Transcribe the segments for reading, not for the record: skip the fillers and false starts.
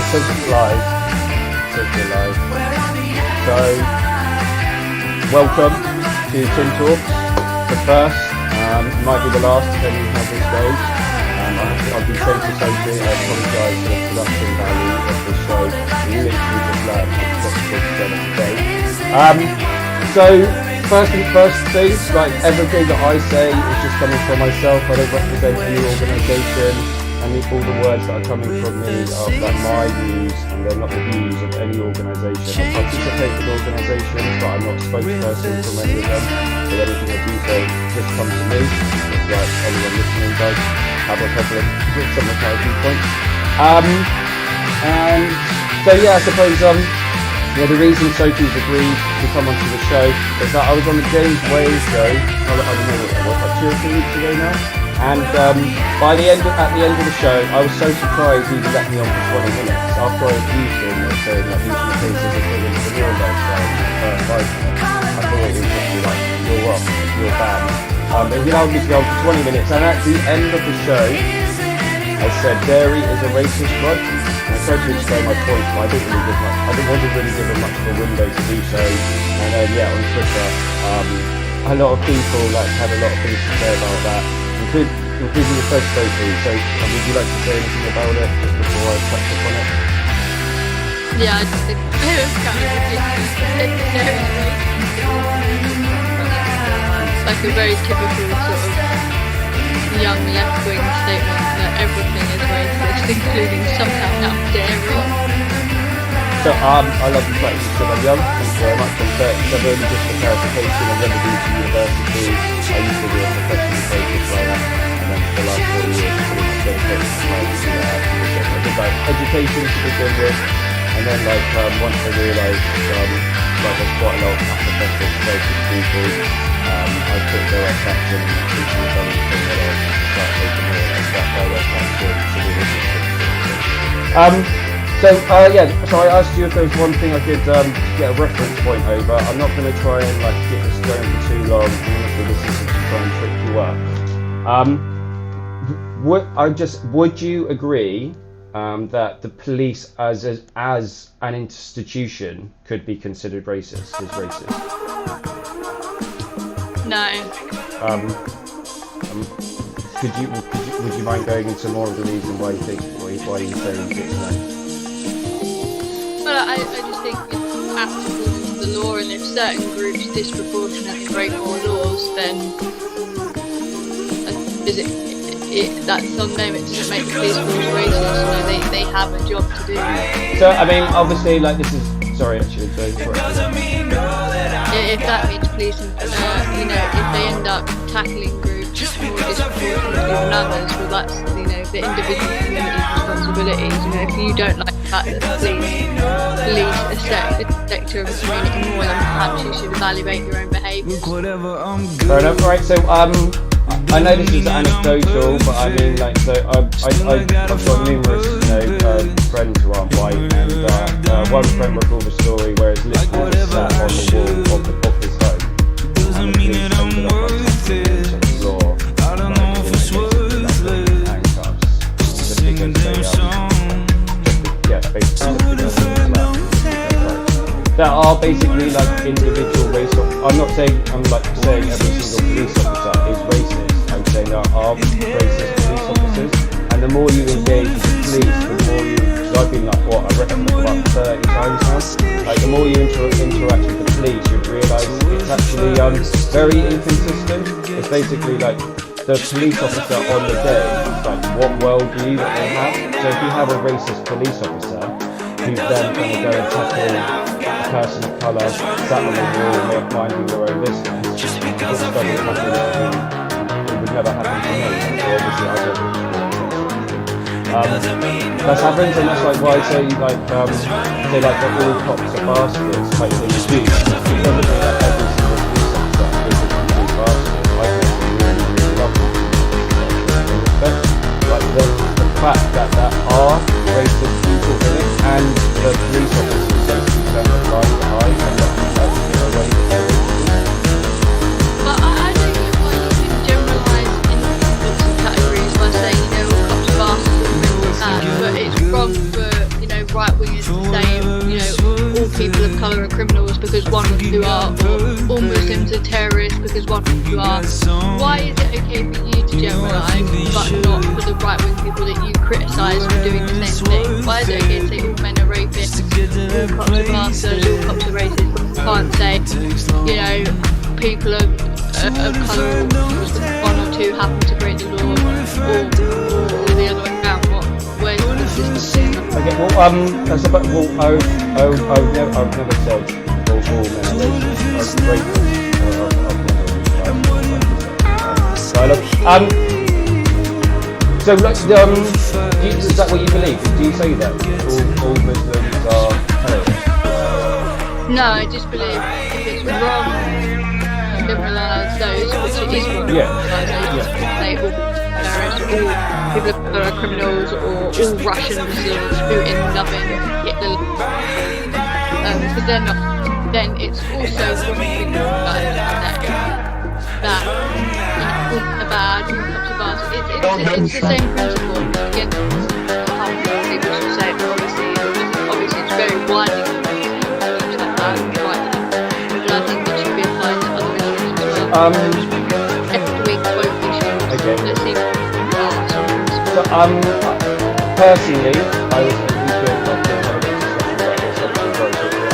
says it's live. It says we're live. So, welcome to Tin Talks. The first, might be the last, depending on how this goes. I've been saying to Sophie, I apologise for the production value of the show. We literally just learned how to put together today. So, first things, like everything that I say is just coming from myself. I don't represent any organisation. And all the words that are coming from me are like my views, and they're not the views of any organisation. I participate with organisations, but I'm not a spokesperson from any of them. So anything I do say, just come to me. It's like anyone listening does have a problem with some of my viewpoints. And so yeah, I suppose the reason Sophie's agreed to come onto the show is that I was on the James Way show. I don't know what it was, like 2 or 3 weeks ago now. And at the end of the show, I was so surprised he let me on for 20 minutes after I abused him and saying that these are the cases of living in the real lifestyle. I thought it was just like, you're off, you're bad. And he allowed me to go on for 20 minutes, and at the end of the show, I said dairy is a racist drug. And I tried to explain my point, but I wasn't really given much of a window to do so. And then on Twitter, a lot of people had a lot of things to say about that. Including the first Sophie, so would you like to say anything about it just before I touch upon it? Yeah, I just think it was kind of ridiculous. It's like a very typical sort of young left-wing statement that everything is racist, including somehow now dairy. So I love the fact you said I'm young. Thank you very much. I'm 37. Just for clarification, I've never been to university. I used to be a professional coach player, and then for the last 4 years, I've pretty much dedicated to my education to begin with, and then once I realised there's quite a lot of apathetic, focused people, I took direct action and teaching them everything that I start taking that direct action to the industry. So I asked you if there was one thing I could get a reference point over. I'm not going to try and get this going for too long. Honestly, this isn't to try and trick you up. Would you agree that the police as an institution could be considered racist? Is racist? No. Would you mind going into more of the reason why you think why you saying it's no? Well, I just think it's applicable to the law, and if certain groups disproportionately break more laws, then that's on them. It doesn't make the police force racist. They have a job to do. So I mean, obviously, this is if that means policing, if they end up tackling groups more disproportionately than others, well, that's the individual community's responsibilities. If you don't like the fact that the police a sector of the community more, then perhaps you should evaluate your own behaviours. Fair enough. Right. So I know this is anecdotal, but I mean, I've got numerous, friends who aren't white, and one friend recalled a story where it's literally just sat on the wall of his home, and the police ended up tapping on the floor, handcuffs, just because that are basically individual race. I'm not saying saying every single police officer is racist. I'm saying there are racist police officers, and the more you engage with the police, the more you. I've been I reckon about 30 times now. The more you interact with the police, you realise it's actually very inconsistent. It's basically the police officer on the day, what worldview that they have. So if you have a racist police officer who's then going to go and tackle a person of colour, sat on the wall, minding their own business, which doesn't happen. It would never happen to me. So obviously I don't. That happens, and that's why I say that all cops are bastards type thing is used. It doesn't mean that every single police officer is a complete bastard. I think it's really, really lovely. The fact that there are racist people in it, and the police officers basically turn the blind eye and let them away with their racism. But I don't know why you can generalise in lots of categories by saying, all cops are bastards and bad, but it's wrong for, you are, or all Muslims are terrorists because one of you are. Why is it okay for you to generalise, but not for the right-wing people that you criticise for doing the same thing? Why is it okay to say all men are rapists, all cops are bastards, all cops are racist? You can't say, you know, people of colour, one or two happen to break the law, or the other way around. Where's the consistency? Okay, well, I suppose, I've never said all men are racist. I've so look, is that what you believe? Do you say that all Muslims are terrorists? No, I just believe if it's wrong to liberalise those, which it is wrong. Say all terrorists, all people that are criminals, or all Russian Muslims who end up in Hitler. Because they're not. Then it's also wrong to liberalise that all the bad, all cops are bad. It's the same principle. Again, people should say, obviously it's very widely used like that, but I think it should be applied to other religions as well. Every week, quote issues. Okay. Let's see. So, personally,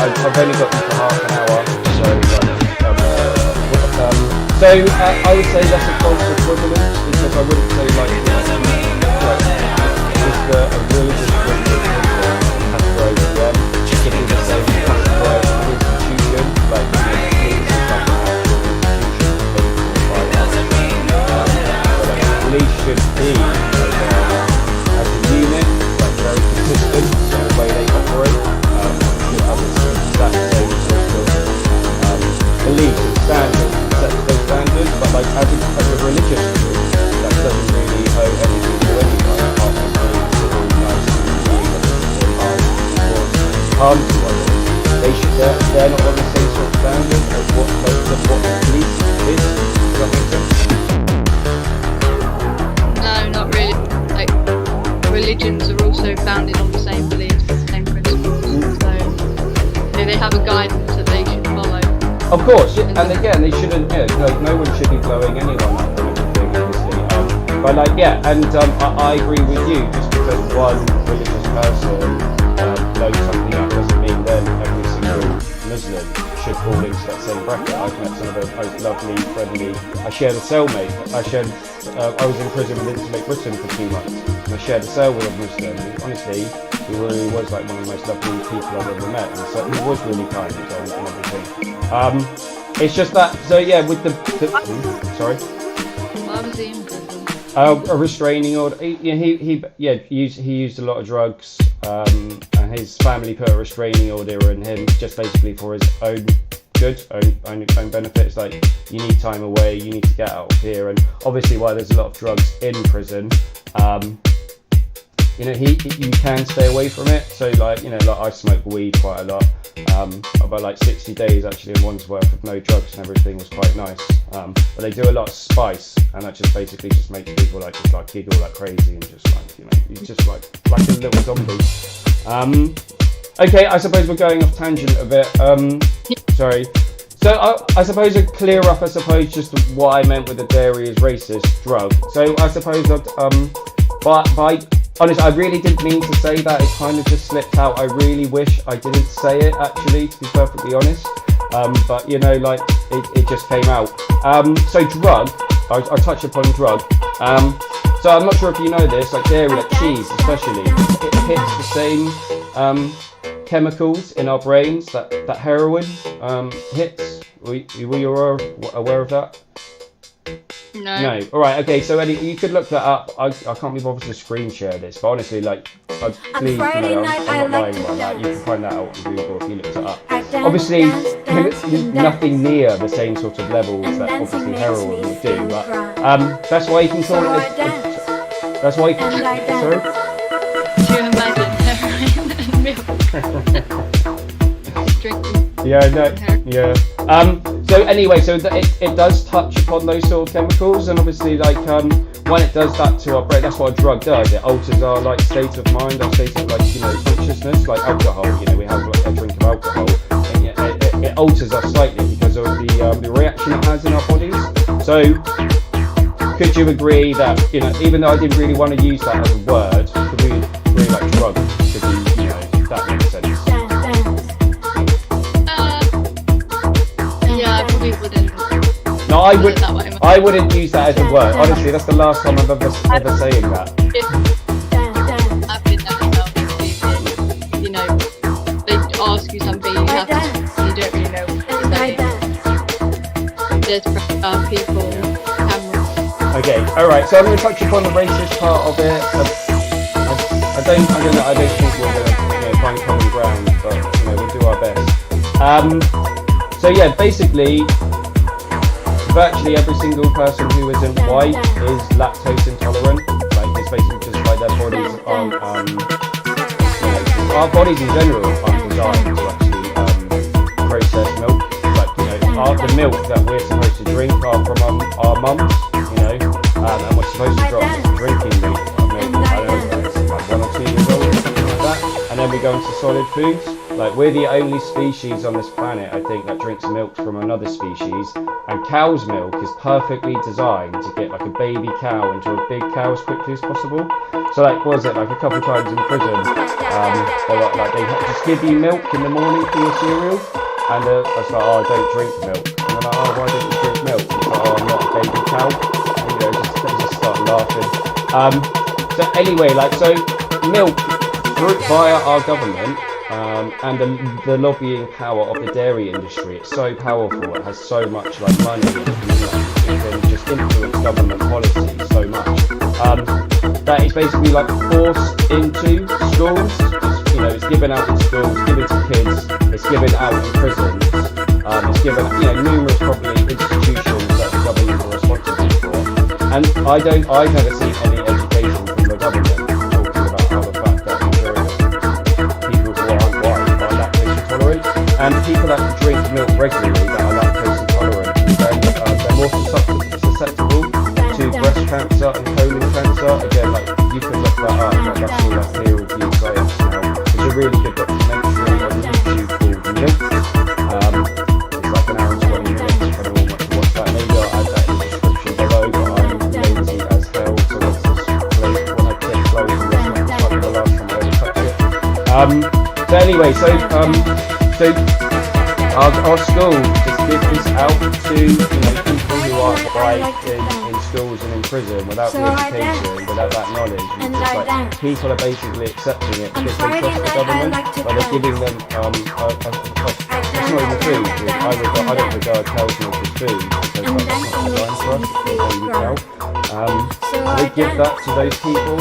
I've only got for half an hour, so I would say that's a false equivalence, because I wouldn't say like is the a religious group categorised them if it's the same categorised institution, like the police should be as a unit, like very consistent in the way they operate. That same sort of belief and standards, sets those standards, but like as a religious group, that doesn't really owe anything to anyone apart from being civil, nice, and being harm to others. They're not on the same sort of standard as what the police is. Does that make sense? No, not really. Like, religions are also founded on the same beliefs, the same principles. So they have a guidance that they should follow. Of course, yeah, and again, they shouldn't. No one should be blowing anyone up and everything, obviously. But like, yeah, and I agree with you. Just because one religious person knows something, that doesn't mean then every single Muslim should fall into that same bracket. I've met some of the most lovely, friendly. I shared a cellmate. I was in prison with Intimate Britain for 2 months, and I shared a cell with a Muslim. And honestly, he really was like one of the most lovely people I've ever met, and so he was really kind and everything. It's just that, so yeah, with the sorry. Why was he in prison? A restraining order. He used a lot of drugs, and his family put a restraining order on him just basically for his own good, own benefits. Like, you need time away, you need to get out of here, and obviously while there's a lot of drugs in prison, you can stay away from it. So like I smoke weed quite a lot. About like 60 days actually in one's worth of no drugs and everything was quite nice. But they do a lot of spice, and that just basically just makes people like giggle like crazy and just like you just like a little zombie. Okay, I suppose we're going off tangent a bit. Sorry. So I suppose to clear up, just what I meant with the dairy is racist drug. So I suppose that honestly, I really didn't mean to say that. It kind of just slipped out. I really wish I didn't say it, actually, to be perfectly honest. But it just came out. So drug, I touched upon drug. So I'm not sure if you know this, like dairy, like cheese especially, it hits the same chemicals in our brains that heroin hits. Were you aware of that? No. All right. Okay. So Eddie, you could look that up. I can't be bothered to screen share this, but honestly, please, I'm not lying about that. You can find that out on Google if you look it up. Obviously, nothing near the same sort of levels that obviously heroin would do, but that's why you can call it. That's why you can. Sorry. Do you imagine heroin and milk? Drinking. Yeah. No. Yeah. So anyway, it does touch upon those sort of chemicals, and obviously when it does that to our brain, that's what a drug does. It alters our state of mind, our state of consciousness, like alcohol. We have a drink of alcohol, and it alters us slightly because of the reaction it has in our bodies. So could you agree that, you know, even though I didn't really want to use that as a word, could we agree like drug could be, you know, that makes sense? Yeah, I probably wouldn't. No, I wouldn't use that as a word. Honestly, that's the last time I'm ever saying that. I've been there myself. You know, they ask you something, you have to, you don't really know what to say. There's pressure, people, cameras. Okay, all right. So I'm going to touch upon the racist part of it. I don't think we're going to find common ground, but you know, we'll do our best. So yeah, basically, virtually every single person who isn't white is lactose intolerant. Like it's basically just like their bodies aren't, you know, our bodies in general aren't designed to actually process milk. Like, you know, the milk that we're supposed to drink are from our mums, you know, and we're supposed to drop drinking milk. I don't know, it's like 1 or 2 years old or something like that. And then we go into solid foods. Like, we're the only species on this planet, I think, that drinks milk from another species. And cow's milk is perfectly designed to get like a baby cow into a big cow as quickly as possible. So like, what was it, like a couple times in prison, they were like, they just give you milk in the morning for your cereal. And I was like, oh, I don't drink milk. And they're like, oh, why don't you drink milk? And I was like, oh, I'm not a baby cow. And, you know, just start laughing. So anyway, like, so milk via our government, and the lobbying power of the dairy industry, it's so powerful, it has so much like money, it can just influence government policy so much, that it's basically like forced into schools. You know, it's given out in schools, given to kids, it's given out in prisons, it's given, you know, numerous probably institutions that the government are responsible for. And I've never seen any education from the government talking about how the fact that people who aren't white are lactose intolerant, and people that drink milk regularly that are lactose intolerant, then they're more susceptible to breast cancer and colon cancer. Again, like, you can look that up, like, that's all like peer-reviewed science now. There's a really good documentary on YouTube called Milk. It's like an hour and 20 minutes, if anyone wants to watch that. Maybe I'll add that in the description below, but I'm lazy as hell, so let's just play it when I click close and watch it. It's like the last time I ever touched it. So anyway, so our school just give this out to, you know, people who are white in schools and in prison without the education, without that knowledge. And it's just like people are basically accepting it because they trust the government, but they're giving them it's not even food. I don't regard cow's milk as food because that's not designed for us. It's a baby cow. So they give that to those people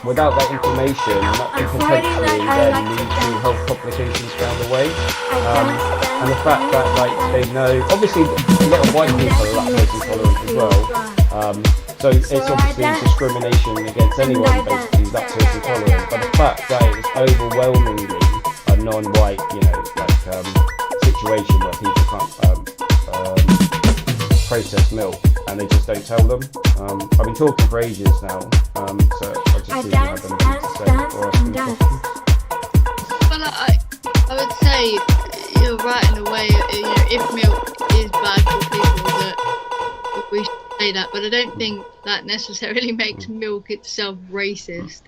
without that information, and that can potentially then lead to health complications down the way. And the fact that, like, they know, obviously a lot of white people are lactose intolerant as well, so it's obviously discrimination against anyone basically lactose intolerant, but the fact that it's overwhelmingly a non-white, you know, like situation where people can't process milk and they just don't tell them. I've been talking for ages now, so I just see you have anything to say or ask any questions. Well, I would say you're right in a way. You know, if milk is bad for people, that we should say that, but I don't think that necessarily makes milk itself racist.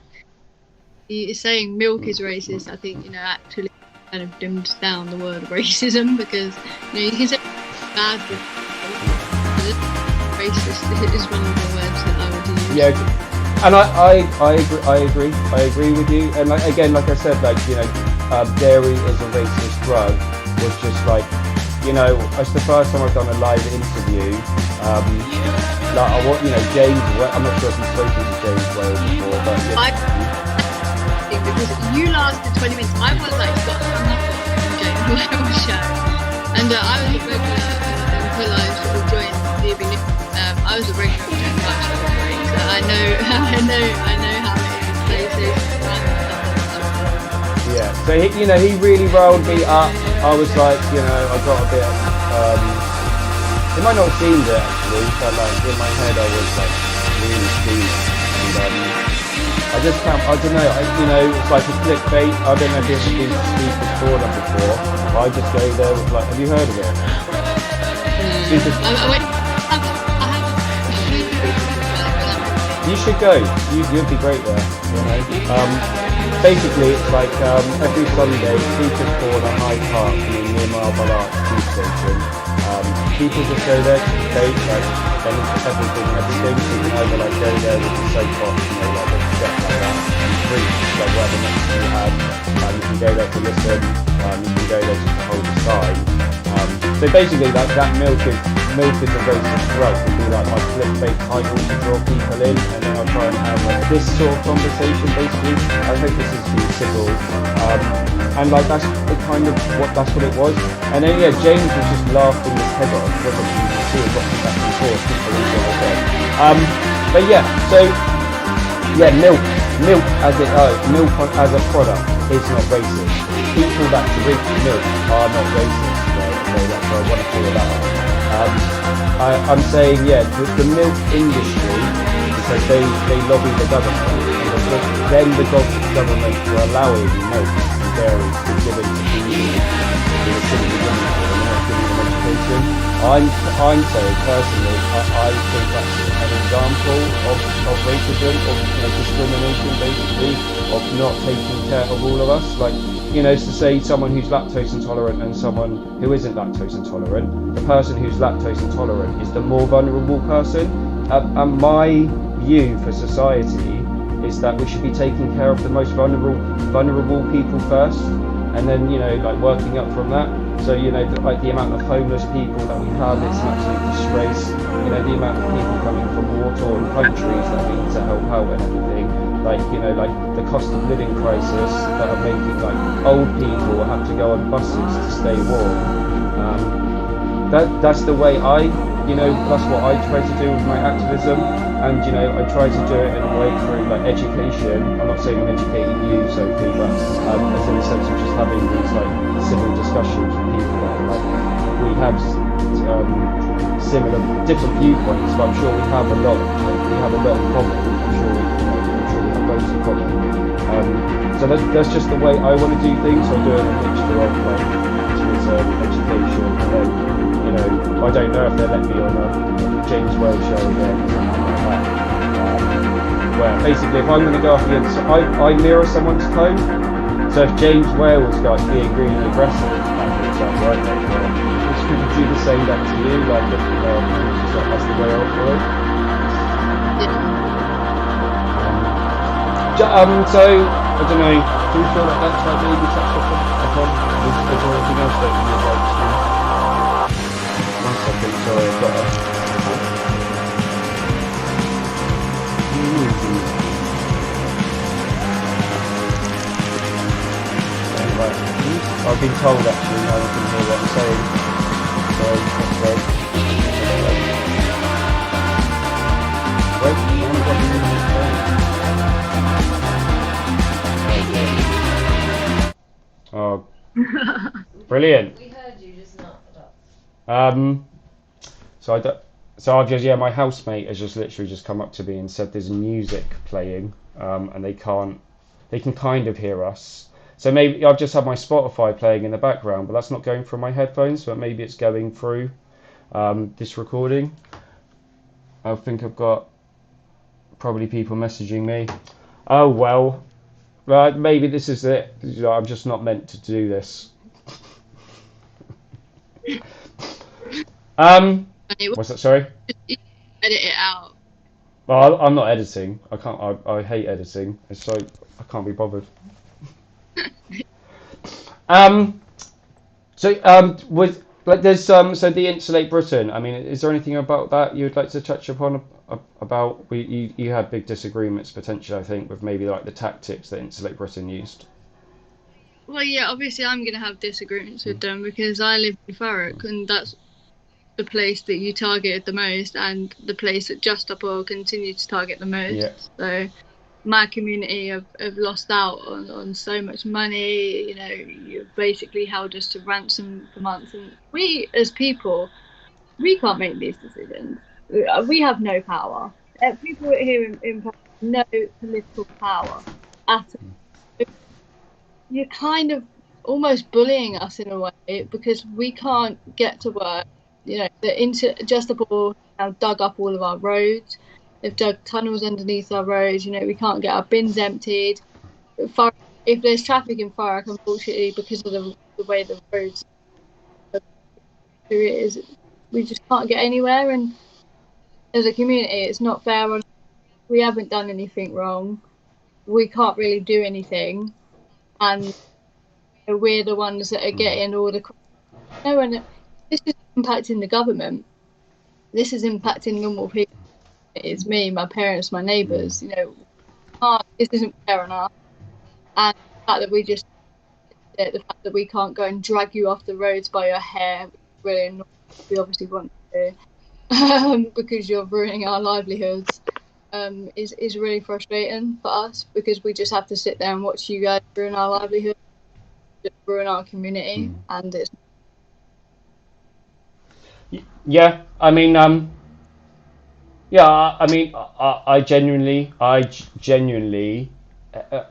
Saying milk is racist, I think, you know, actually kind of dims down the word racism, because, you know, you can say bad for people, but racist is one of the words that I would use. Yeah, and I agree with you. And like, again, like I said, like, you know, dairy is a racist drug. Was just like, you know, it's the first time I've done a live interview. Like, I want, you know, James. I'm not sure if you've spoken to James Wales before, but yeah. Because you lasted 20 minutes. I was like, got nothing from James Wales' show, and I was a regular until I sort of joined the evening. I was a regular on James Wales' show, so I know how it is. Yeah, so he, you know, he really rolled me up. I was like, you know, I got a bit. It might not have seemed it actually, but like in my head I was like really pleased. And I just can't. I don't know. It's like a clickbait. I don't know if you've ever been to Sophie Corcoran before. I just go there with like. Have you heard of it? Super. You should go. You'd be great there. Basically, it's like every Sunday, Sophie Corcoran Hyde Park near Marble Arch Tube Station. People just go there to debate like everything. So you can either like go there with the soapbox, like a set like that, and preach like whatever message you have. You can go there to listen. You can go there just to hold a sign. So basically, that milk is a racist drug. Would be like my clickbait title to draw people in, and then I'll try and have like, this sort of conversation. Basically, I hope this is being civil. And like that's what it was. And then yeah, James was just laughing his head off. Wasn't he? You can see it rocking back and forth. Couldn't believe what I said. But yeah, so yeah, milk as a product is not racist. People that drink milk are not racist. So that's what I want to call that. I'm saying yeah, the milk industry, because they lobby the government. Then the government were allowing milk and dairy to be given to people who were simply giving it and not giving them education. I'm saying personally, I think that's an example of racism, of discrimination, basically, of not taking care of all of us. Like, to say someone who's lactose intolerant and someone who isn't lactose intolerant, the person who's lactose intolerant is the more vulnerable person. And my view for society is that we should be taking care of the most vulnerable people first, and then like working up from that. So like the amount of homeless people that we have, it's an absolute disgrace. The amount of people coming from war-torn countries that we need to help out and everything. Like the cost of living crisis that are making like old people have to go on buses to stay warm. That's the way that's what I try to do with my activism, and I try to do it in a way through like education. I'm not saying I'm educating you, Sophie, but as in the sense of just having these like civil discussions with people that like we have similar, different viewpoints, but I'm sure we have a lot in common. I'm sure we have loads in common. So that's just the way I want to do things. So I do it in a mixture of like education, and then I don't know if they'll let me on a James Wells show again, something like that. Where basically, if I'm going to go up against, I mirror someone's tone. So if James Wales starts being really aggressive, right, it's going to do the same back to you, like if that's the way I operate. So I don't know. Do you feel like that's like maybe touched upon? Is there anything else that you would like to? Sorry, I've got Anyway, I've been told actually now you can hear what I'm saying. So that's great. Wait, I haven't got the Oh, brilliant. We heard you, just not the dots. So I've just my housemate has just literally just come up to me and said there's music playing, and they can kind of hear us. So maybe I've just had my Spotify playing in the background, but that's not going through my headphones, but maybe it's going through this recording. I think I've got probably people messaging me. Oh well, right, maybe this is it. I'm just not meant to do this. What's that? Sorry. Edit it out. Well, I'm not editing. I can't. I hate editing. It's so I can't be bothered. With like there's so the Insulate Britain. I mean, is there anything about that you would like to touch upon? About you had big disagreements potentially, I think, with maybe like the tactics that Insulate Britain used. Well, yeah, obviously I'm going to have disagreements with them because I live in Thurrock, and that's the place that you targeted the most, and the place that Just Stop Oil continue to target the most. Yeah. So my community have lost out on so much money. You've basically held us to ransom for months, and we as people, we can't make these decisions. We have no power. People here in no political power at all. You're kind of almost bullying us in a way because we can't get to work. You know, the Interjustable now dug up all of our roads. They've dug tunnels underneath our roads. You know, we can't get our bins emptied. Far, if there's traffic in Farrak, unfortunately, because of the way the roads is, we just can't get anywhere. And as a community, it's not fair. On we haven't done anything wrong. We can't really do anything, and we're the ones that are getting all the. No, and this is impacting the government. This is impacting normal people. It's me, my parents, my neighbours. You know, this isn't fair enough. And the fact that the fact that we can't go and drag you off the roads by your hair, really annoying. We obviously want to, because you're ruining our livelihoods. Is really frustrating for us because we just have to sit there and watch you guys ruin our livelihood, ruin our community, and it's. Yeah, I mean, yeah, I mean, I genuinely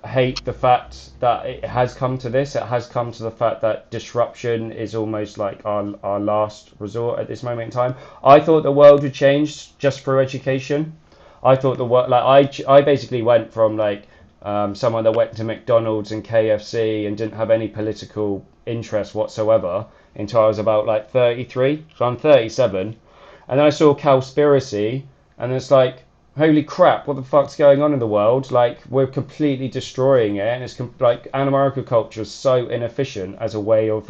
hate the fact that it has come to this. It has come to the fact that disruption is almost like our last resort at this moment in time. I thought the world would change just through education. I thought the world, like, I basically went from like someone that went to McDonald's and KFC and didn't have any political interest whatsoever until I was about like 33. So I'm 37. And then I saw Cowspiracy, and it's like, holy crap, what the fuck's going on in the world? Like, we're completely destroying it, and it's like animal agriculture is so inefficient as a way of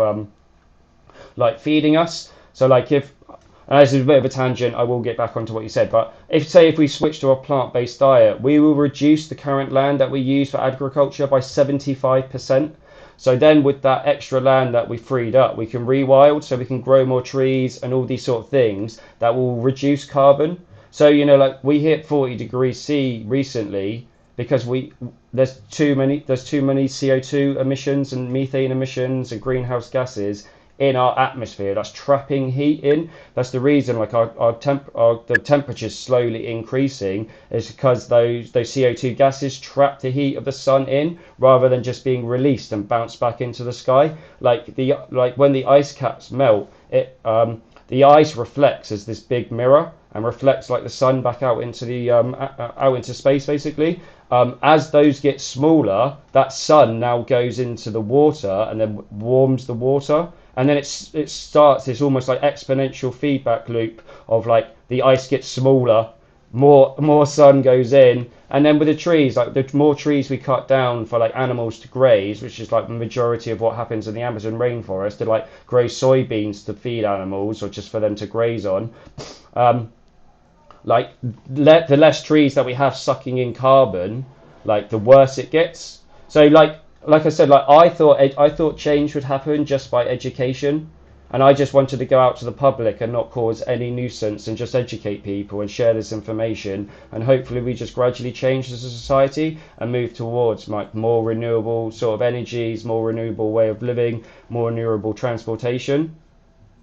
like feeding us. So like if, and this is a bit of a tangent, I will get back onto what you said, but if we switch to a plant-based diet, we will reduce the current land that we use for agriculture by 75%. So then with that extra land that we freed up, we can rewild, so we can grow more trees and all these sort of things that will reduce carbon. So, you know, like we hit 40 degrees C recently because there's too many CO2 emissions and methane emissions and greenhouse gases in our atmosphere that's trapping heat in. That's the reason like the temperature's slowly increasing is because those CO2 gases trap the heat of the sun in rather than just being released and bounce back into the sky. Like when the ice caps melt, the ice reflects as this big mirror and reflects like the sun back out into the out into space basically. As those get smaller, that sun now goes into the water and then warms the water, and then it starts this almost like exponential feedback loop of like the ice gets smaller, more sun goes in, and then with the trees, like the more trees we cut down for like animals to graze, which is like the majority of what happens in the Amazon rainforest, to like grow soybeans to feed animals or just for them to graze on. Like the less trees that we have sucking in carbon, like the worse it gets. So like I said, like I thought change would happen just by education, and I just wanted to go out to the public and not cause any nuisance and just educate people and share this information, and hopefully we just gradually change as a society and move towards like more renewable sort of energies, more renewable way of living, more renewable transportation.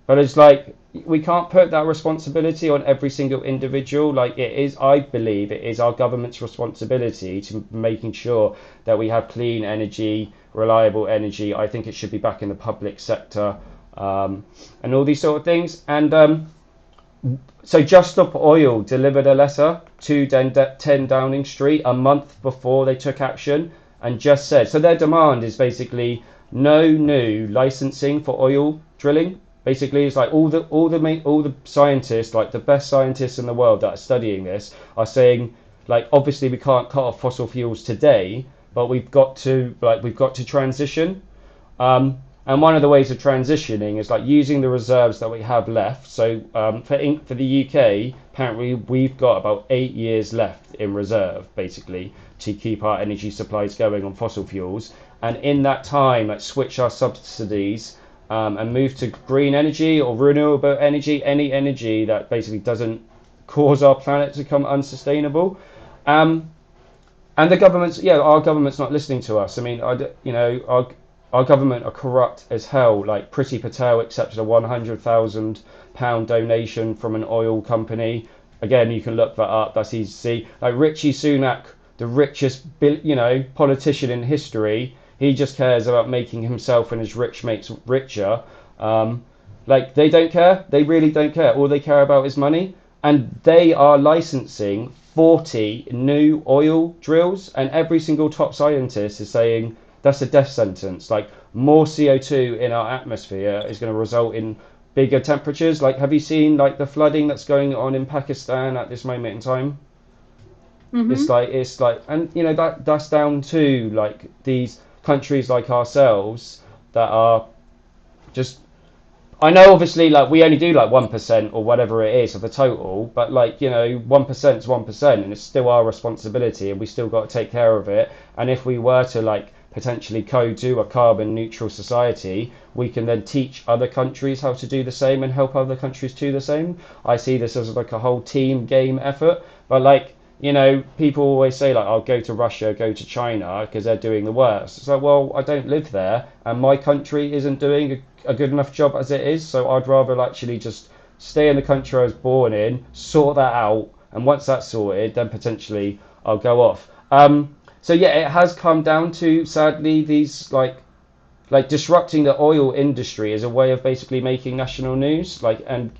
But it's like we can't put that responsibility on every single individual. Like it is, I believe it is our government's responsibility to making sure that we have clean energy, reliable energy. I think it should be back in the public sector, and all these sort of things. And so Just Stop Oil delivered a letter to 10 Downing Street a month before they took action and just said, so their demand is basically no new licensing for oil drilling. Basically, it's like all the scientists, like the best scientists in the world that are studying this, are saying, like, obviously we can't cut off fossil fuels today, but we've got to transition. And one of the ways of transitioning is like using the reserves that we have left. So for the UK, apparently we've got about 8 years left in reserve, basically, to keep our energy supplies going on fossil fuels. And in that time, like, switch our subsidies. And move to green energy or renewable energy, any energy that basically doesn't cause our planet to become unsustainable. And the government's, our government's not listening to us. I mean, our government are corrupt as hell. Like Priti Patel accepted a £100,000 donation from an oil company. Again, you can look that up. That's easy to see. Like Richie Sunak the richest, politician in history. He just cares about making himself and his rich mates richer. Like, they don't care. They really don't care. All they care about is money. And they are licensing 40 new oil drills, and every single top scientist is saying that's a death sentence. Like, more CO2 in our atmosphere is going to result in bigger temperatures. Like, have you seen like the flooding that's going on in Pakistan at this moment in time? It's like, and that's down to like these countries like ourselves that are just. I know obviously like we only do like 1% or whatever it is of the total, but like 1% is 1%, and it's still our responsibility, and we still got to take care of it. And if we were to like potentially do a carbon neutral society, we can then teach other countries how to do the same and help other countries do the same. I see this as like a whole team game effort, but like people always say like, I'll go to Russia, go to China because they're doing the worst. It's like, well, I don't live there, and my country isn't doing a good enough job as it is, so I'd rather actually just stay in the country I was born in, sort that out, and once that's sorted, then potentially I'll go off. So yeah, it has come down to, sadly, these like disrupting the oil industry as a way of basically making national news, like, and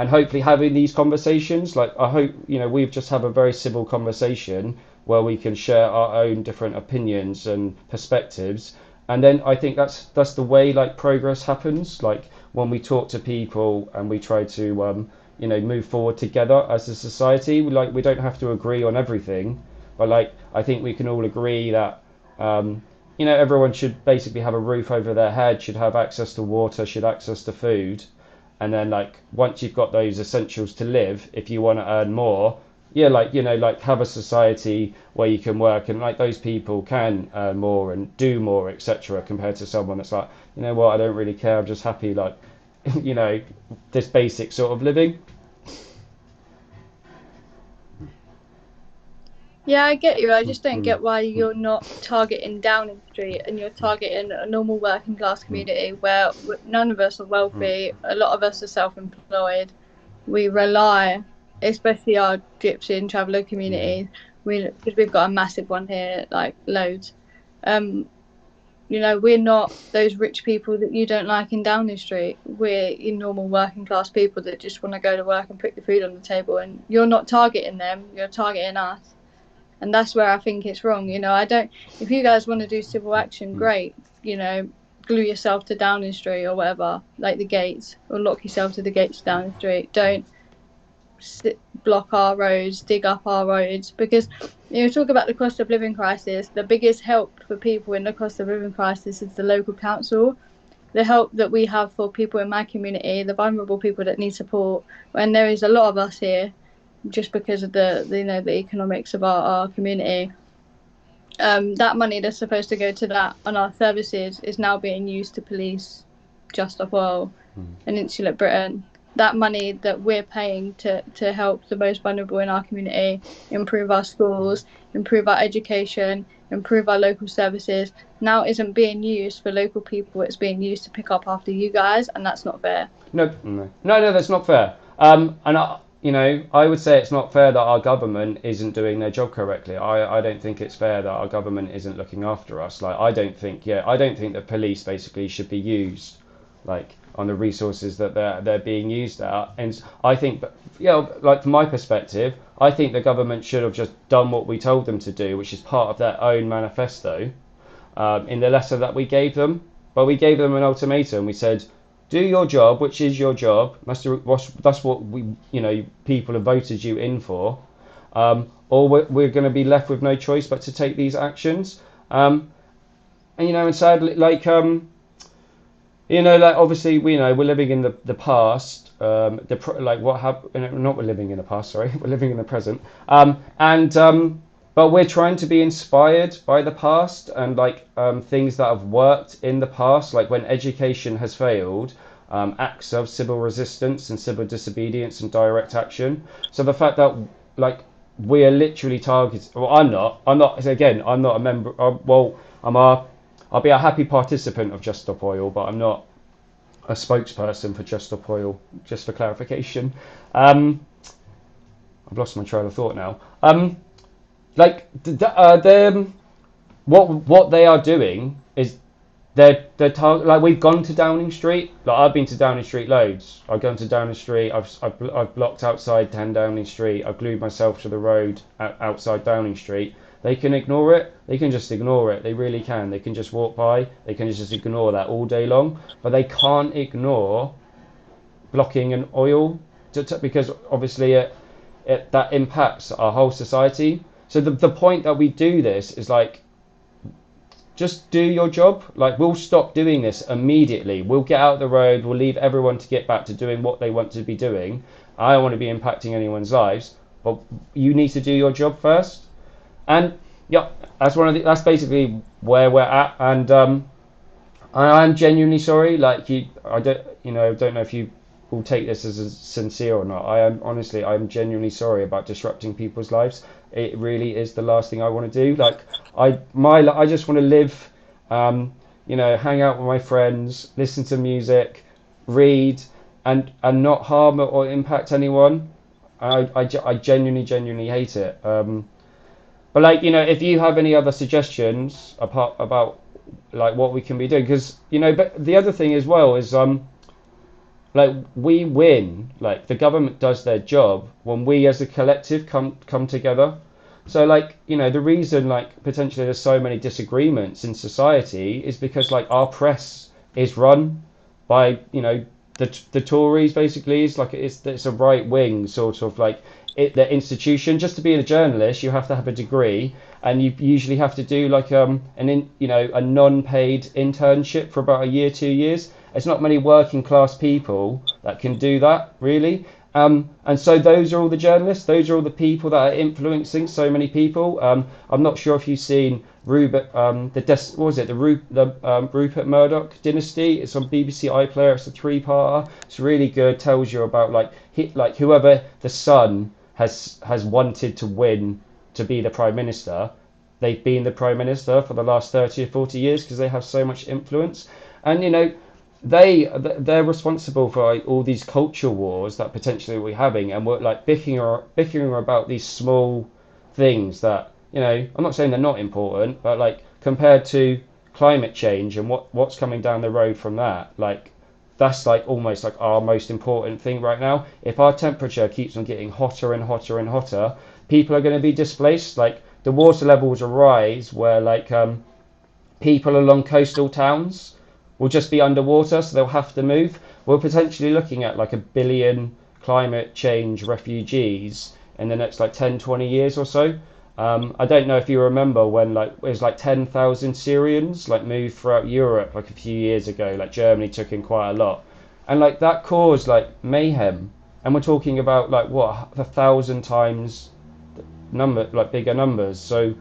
hopefully having these conversations. Like, I hope we've just have a very civil conversation where we can share our own different opinions and perspectives, and then I think that's the way like progress happens. Like, when we talk to people and we try to move forward together as a society. We don't have to agree on everything, but like I think we can all agree that everyone should basically have a roof over their head, should have access to water, should access to food. And then like once you've got those essentials to live, if you want to earn more, have a society where you can work, and like those people can earn more and do more, etc., compared to someone that's like, I don't really care, I'm just happy like this basic sort of living. Yeah, I get you. I just don't get why you're not targeting Downing Street and you're targeting a normal working class community where none of us are wealthy. A lot of us are self-employed. We rely, especially our gypsy and traveller communities, because we've got a massive one here, like loads. We're not those rich people that you don't like in Downing Street. We're normal working class people that just want to go to work and put the food on the table, and you're not targeting them, you're targeting us. And that's where I think it's wrong. If you guys want to do civil action, great, glue yourself to Downing Street or whatever, like the gates, or lock yourself to the gates of Downing Street. Don't block our roads, dig up our roads, because talk about the cost of living crisis. The biggest help for people in the cost of living crisis is the local council. The help that we have for people in my community, the vulnerable people that need support, when there is a lot of us here, just because of the economics of our community. That money that's supposed to go to that on our services is now being used to police Just Stop Oil and Insulate Britain. That money that we're paying to help the most vulnerable in our community, improve our schools, improve our education, improve our local services, now isn't being used for local people. It's being used to pick up after you guys, and that's not fair. No, that's not fair. I would say it's not fair that our government isn't doing their job correctly. I don't think it's fair that our government isn't looking after us. Like, I don't think the police basically should be used like on the resources that they're being used at. And I think, like from my perspective, I think the government should have just done what we told them to do, which is part of their own manifesto, in the letter that we gave them. But we gave them an ultimatum. We said, do your job, which is your job. That's what we, people have voted you in for. Or we're going to be left with no choice but to take these actions. And sadly, like obviously we're living in the past. What happened? Not we're living in the past. Sorry, we're living in the present. But we're trying to be inspired by the past and things that have worked in the past, like when education has failed, acts of civil resistance and civil disobedience and direct action. So the fact that we are literally targeted. Well, I'm not. Again, I'm not a member. I'll be a happy participant of Just Stop Oil, but I'm not a spokesperson for Just Stop Oil. Just for clarification, I've lost my trail of thought now. like what they are doing is like we've gone to Downing Street. Like I've been to Downing Street loads. I've gone to Downing Street. I've blocked outside 10 Downing Street. I've glued myself to the road outside Downing Street. They can ignore it. They can just ignore it. They really can. They can just walk by. They can just ignore that all day long. But they can't ignore blocking an oil because obviously that impacts our whole society. So the point that we do this is like, just do your job. Like we'll stop doing this immediately. We'll get out the road. We'll leave everyone to get back to doing what they want to be doing. I don't want to be impacting anyone's lives, but you need to do your job first. And yeah, that's basically where we're at. And I am genuinely sorry. Like I don't know if you will take this as sincere or not. I'm genuinely sorry about disrupting people's lives. It really is the last thing I want to do. Like I just want to live, hang out with my friends, listen to music, read, and not harm or impact anyone. I genuinely hate it. But like if you have any other suggestions about like what we can be doing, because but the other thing as well is like we win, like the government does their job when we as a collective come together. So like the reason like potentially there's so many disagreements in society is because like our press is run by the Tories. Basically it's a right wing sort of like the institution. Just to be a journalist you have to have a degree, and you usually have to do like a non-paid internship for about a year, 2 years. It's not many working class people that can do that, really. And so those are all the journalists. Those are all the people that are influencing so many people. I'm not sure if you've seen Rupert Murdoch Dynasty. It's on BBC iPlayer. It's a 3-parter. It's really good. Tells you about like whoever the son has wanted to win to be the prime minister. They've been the prime minister for the last 30 or 40 years because they have so much influence. And they're responsible for like, all these culture wars that potentially we're having, and we're like bickering about these small things that I'm not saying they're not important, but like compared to climate change and what's coming down the road from that, like that's like almost like our most important thing right now. If our temperature keeps on getting hotter and hotter and hotter, people are going to be displaced. Like the water levels will rise where like people along coastal towns will just be underwater, so they'll have to move. We're potentially looking at like 1 billion climate change refugees in the next like 10, 20 years or so. I don't know if you remember when like it was like 10,000 Syrians like moved throughout Europe like a few years ago. Like Germany took in quite a lot, and like that caused like mayhem. And we're talking about like what 1,000 times bigger numbers. So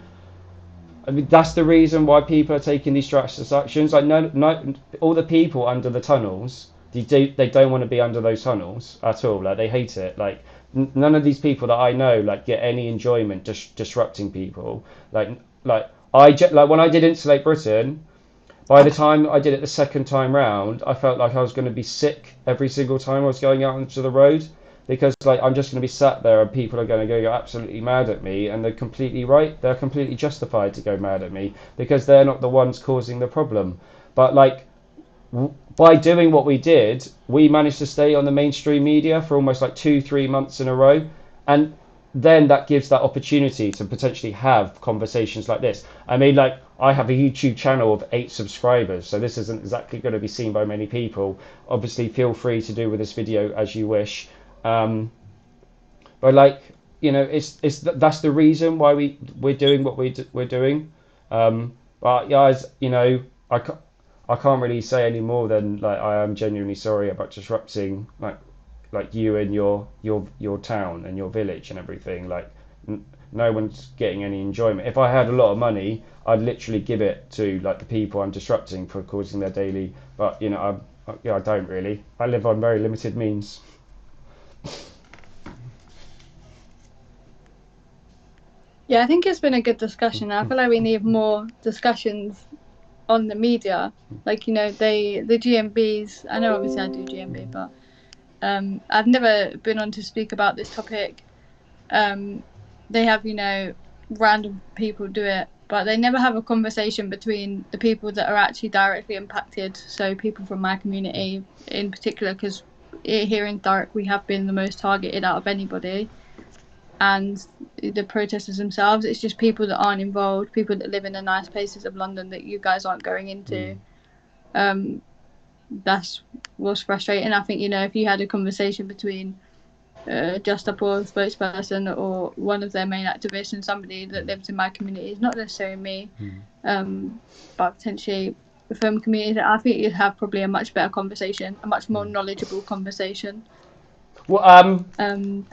I mean, that's the reason why people are taking these drastic actions. Like, no, all the people under the tunnels, they don't want to be under those tunnels at all. Like, they hate it. Like, none of these people that I know like get any enjoyment disrupting people. Like when I did Insulate Britain, by the time I did it the second time round, I felt like I was going to be sick every single time I was going out onto the road, because like I'm just going to be sat there and people are going to go absolutely mad at me, and they're completely right. They're completely justified to go mad at me because they're not the ones causing the problem. But like by doing what we did, we managed to stay on the mainstream media for almost like 2-3 months in a row, and then that gives that opportunity to potentially have conversations like this. I mean, like I have a YouTube channel of 8 subscribers, so this isn't exactly going to be seen by many people. Obviously, feel free to do with this video as you wish. But like that's the reason why we're doing what we're doing. But guys, I can't really say any more than like I am genuinely sorry about disrupting like you and your town and your village and everything. Like no one's getting any enjoyment. If I had a lot of money, I'd literally give it to like the people I'm disrupting for causing their daily. But I don't really. I live on very limited means. Yeah, I think it's been a good discussion. I feel like we need more discussions on the media, like the GMBs. I know obviously I do GMB, but I've never been on to speak about this topic. They have random people do it, but they never have a conversation between the people that are actually directly impacted. So people from my community in particular, because here in Thurrock we have been the most targeted out of anybody, and the protesters themselves, it's just people that aren't involved, people that live in the nice places of London that you guys aren't going into. That's what's frustrating. I think, if you had a conversation between Just Up or spokesperson or one of their main activists and somebody that lives in my community, not necessarily me, but potentially the film community, I think you'd have probably a much better conversation, a much more knowledgeable conversation. Well, than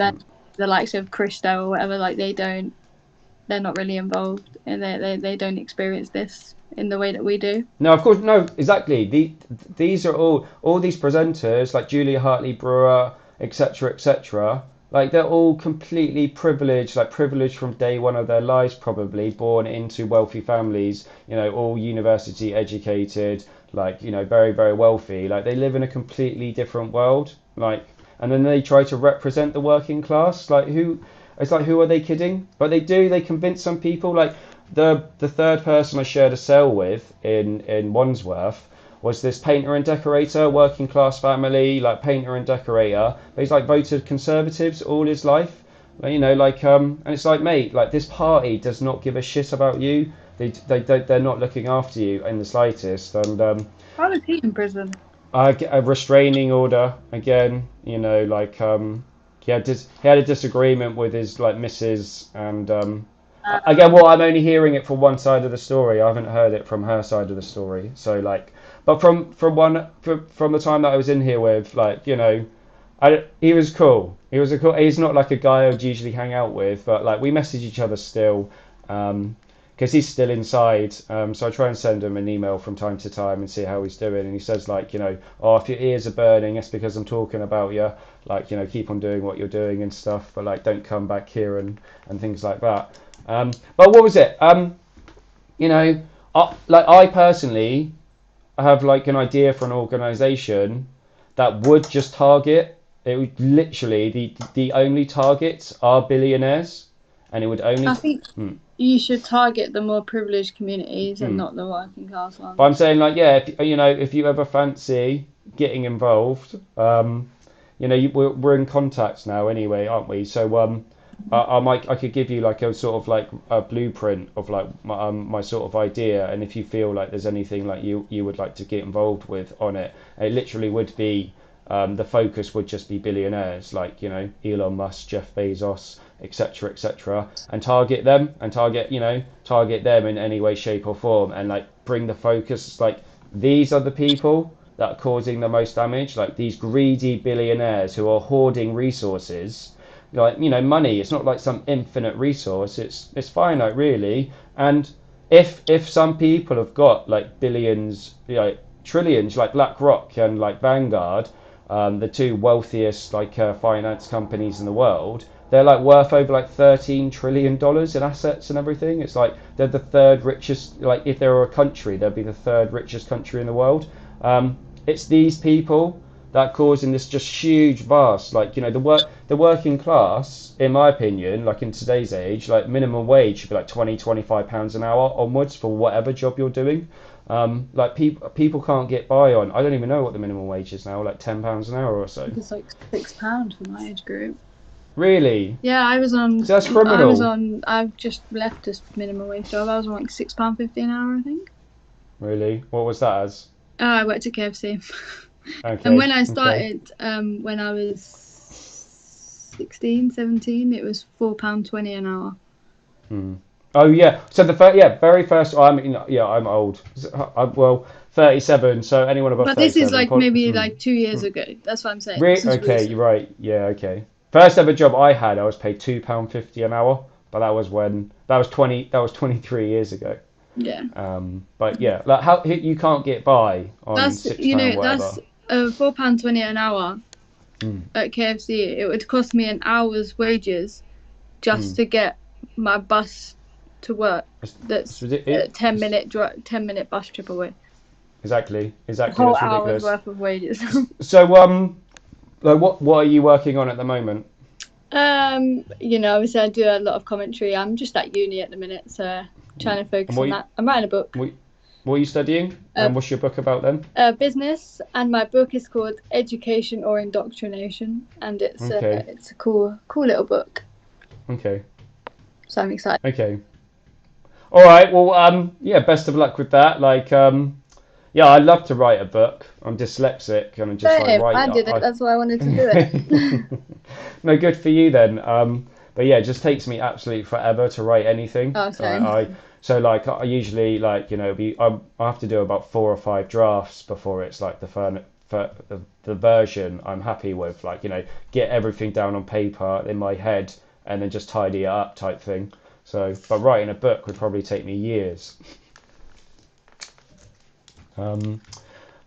the likes of Christo or whatever. Like they're not really involved, and they don't experience this in the way that we do. No, of course, no, exactly. These are all these presenters like Julia Hartley Brewer, etc., etc. Like they're all completely privileged, like privileged from day one of their lives, probably born into wealthy families. All university educated, like very very wealthy. Like they live in a completely different world. Like, and then they try to represent the working class. Like who? It's like, who are they kidding? But they do. They convince some people. Like the third person I shared a cell with in Wandsworth was this painter and decorator, working class family, like painter and decorator. But he's like voted Conservatives all his life. And it's like, mate, like this party does not give a shit about you. They're not looking after you in the slightest. And How is he in prison? a restraining order again. He had a disagreement with his like missus, and again, well, I'm only hearing it from one side of the story. I haven't heard it from her side of the story. So but from the time that I was in here with, he was cool. He's not like a guy I'd usually hang out with, but like we message each other still, because he's still inside. So I try and send him an email from time to time and see how he's doing. And he says oh, if your ears are burning, it's because I'm talking about you. Keep on doing what you're doing and stuff, but don't come back here and things like that. But what was it? I personally have an idea for an organisation that would just target. It would literally the only targets are billionaires, and it would only. I think you should target the more privileged communities and not the working class ones. But I'm saying if you ever fancy getting involved, we're in contact now anyway, aren't we? So I could give you a sort of a blueprint of my sort of idea, and if you feel like there's anything you would like to get involved with on it, it literally would be the focus would just be billionaires Elon Musk, Jeff Bezos, etc., and target them in any way, shape or form, and bring the focus these are the people that are causing the most damage, these greedy billionaires who are hoarding resources. Money, it's not some infinite resource, it's finite really. And if some people have got billions, trillions, like BlackRock and Vanguard, the two wealthiest finance companies in the world, they're worth over $13 trillion in assets and everything. It's they're the third richest, if they were a country, they'd be the third richest country in the world. It's these people that are causing this just huge vast, the working class, in my opinion, in today's age, minimum wage should be £20-25 an hour onwards for whatever job you're doing. People can't get by on, I don't even know what the minimum wage is now, £10 an hour or so. I think it's £6 for my age group. Really? Yeah, I was on. So that's criminal. I've just left this minimum wage job. I was on £6.50 an hour, I think. Really? What was that as? I worked at KFC. Okay. And when I started, when I was 16, 17, it was £4.20 an hour. Oh yeah. So very first. I'm old. I'm 37. So anyone above. But this is maybe 2 years ago. That's what I'm saying. Really? Okay, you're right. Yeah. Okay. First ever job I had, I was paid £2.50 an hour, but that was 23 years ago. Yeah. But yeah, how you can't get by on £6 whatever. That's £4.20 an hour at KFC. It would cost me an hour's wages just to get my bus to work. That's a 10-minute bus trip away. Exactly. A whole hour's worth of wages. So what are you working on at the moment? You know, obviously I do a lot of commentary. I'm just at uni at the minute, so trying to And focus on that. I'm writing a book, what are you studying? uh, And what's your book about then? business, and my book is called Education or Indoctrination, and Okay. it's a cool little book. Okay. So I'm excited. Okay. All right. Well, yeah. Best of luck with that. Like, yeah, I love to write a book. I'm dyslexic, and I just like Same, write. I did it. That's why I wanted to do it. No, good for you then. But yeah, it just takes me absolutely forever to write anything. Oh, same. So like I usually like I have to do about 4 or 5 drafts before it's like the version I'm happy with. Like get everything down on paper in my head and then just tidy it up type thing. So, but writing a book would probably take me years. Um,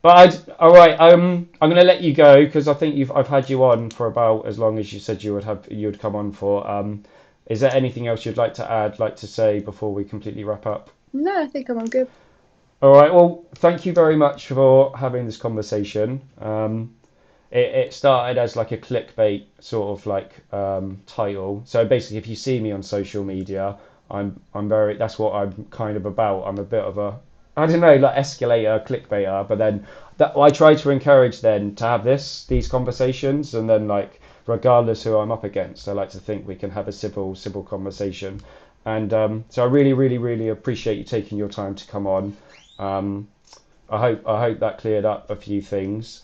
all right. I'm going to let you go because I think I've had you on for about as long as you said you'd come on for. Is there anything else you'd like to add, like to say before we completely wrap up? No, I think I'm all good. All right. Well, thank you very much for having this conversation. It started as like a clickbait sort of like title. So basically, if you see me on social media, I'm very that's what I'm kind of about. I'm a bit of a I don't know like escalator clickbaiter, but then I try to encourage then to have these conversations, and then like regardless who I'm up against, I like to think we can have a civil conversation. And so I really really appreciate you taking your time to come on. Um, I hope that cleared up a few things.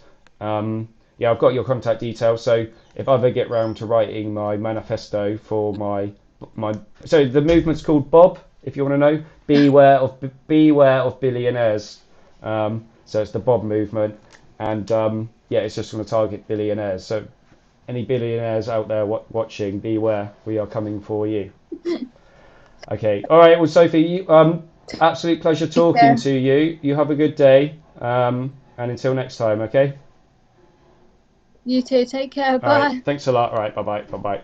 Yeah, I've got your contact details. So if I ever get round to writing my manifesto for my so the movement's called Bob. If you want to know, beware of billionaires. So it's the Bob movement, and yeah, it's just going to target billionaires. So any billionaires out there watching, beware. We are coming for you. Okay. All right. Well, Sophie, absolute pleasure talking Yeah. to you. You have a good day. And until next time. Okay. You too. Take care. All right. Bye. Thanks a lot. All right. Bye bye. Bye bye.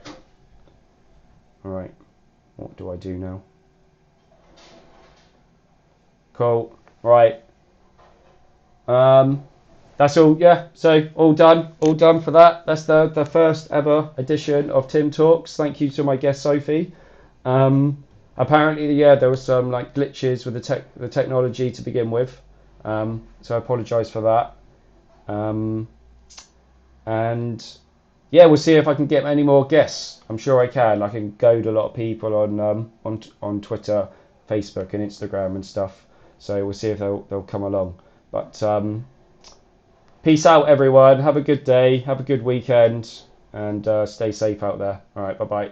All right. What do I do now? Cool. Right. That's all. Yeah. So all done. All done for that. That's the first ever edition of Tim Talks. Thank you to my guest Sophie. Apparently, yeah, there was some like glitches with the technology to begin with. So I apologise for that. And yeah, we'll see if I can get any more guests. I'm sure I can. I can goad a lot of people on Twitter, Facebook, and Instagram and stuff. So we'll see if they'll come along. But peace out, everyone. Have a good day. Have a good weekend, and stay safe out there. All right. Bye bye.